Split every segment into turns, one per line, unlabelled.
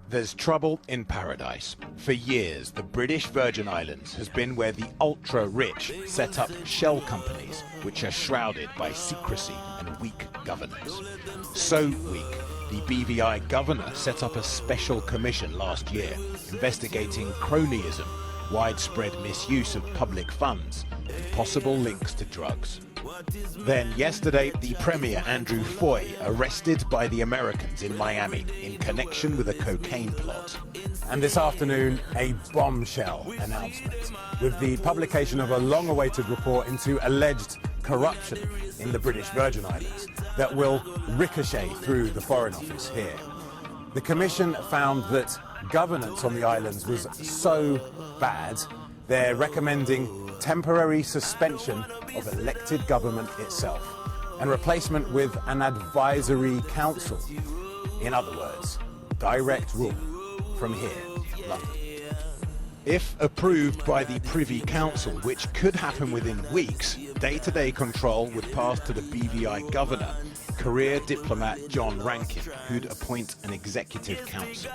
There's trouble in paradise. For years, the British Virgin Islands has been where the ultra-rich set up shell companies, which are shrouded by secrecy and weak governance. So weak, the BVI governor set up a special commission last year investigating cronyism, widespread misuse of public funds, and possible links to drugs. Then yesterday, the Premier Andrew Foy arrested by the Americans in Miami in connection with a cocaine plot.
And this afternoon, a bombshell announcement with the publication of a long-awaited report into alleged corruption in the British Virgin Islands that will ricochet through the Foreign Office here. The Commission found that governance on the islands was so bad, they're recommending temporary suspension of elected government itself and replacement with an advisory council. In other words, direct rule from here, London.
If approved by the Privy Council, which could happen within weeks, day-to-day control would pass to the BVI governor, career diplomat John Rankin, who'd appoint an executive council.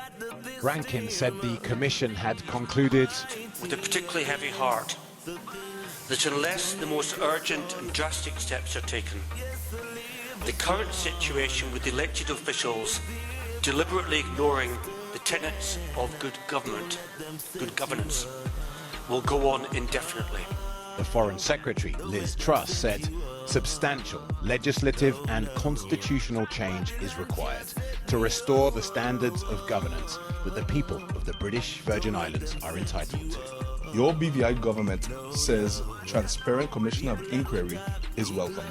Rankin said the commission had concluded,
with a particularly heavy heart, that unless the most urgent and drastic steps are taken, the current situation with elected officials deliberately ignoring the tenets of good governance, will go on indefinitely.
The Foreign Secretary, Liz Truss, said substantial legislative and constitutional change is required to restore the standards of governance that the people of the British Virgin Islands are entitled to.
Your BVI government says transparent commission of inquiry is welcome.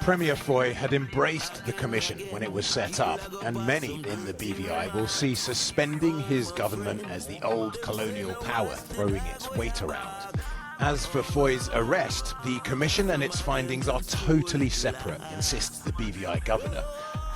Premier Foy had embraced the commission when it was set up, and many in the BVI will see suspending his government as the old colonial power throwing its weight around. As for Foy's arrest, the commission and its findings are totally separate, insists the BVI governor.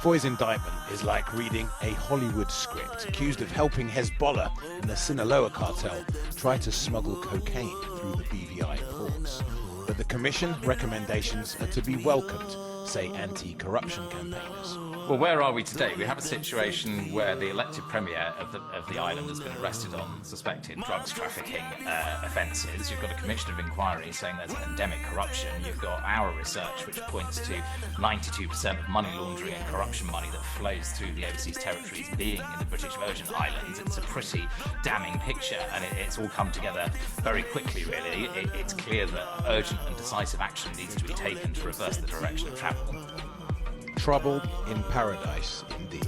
Foy's indictment is like reading a Hollywood script, accused of helping Hezbollah and the Sinaloa cartel try to smuggle cocaine through the BVI ports. But the commission recommendations are to be welcomed, say anti-corruption campaigners.
Well, where are we today? We have a situation where the elected premier of the island has been arrested on suspected drugs trafficking offences. You've got a commission of inquiry saying there's endemic corruption. You've got our research which points to 92% of money laundering and corruption money that flows through the overseas territories being in the British Virgin Islands. It's a pretty damning picture, and it's all come together very quickly, really. It's clear that urgent and decisive action needs to be taken to reverse the direction of travel.
Trouble in paradise, indeed.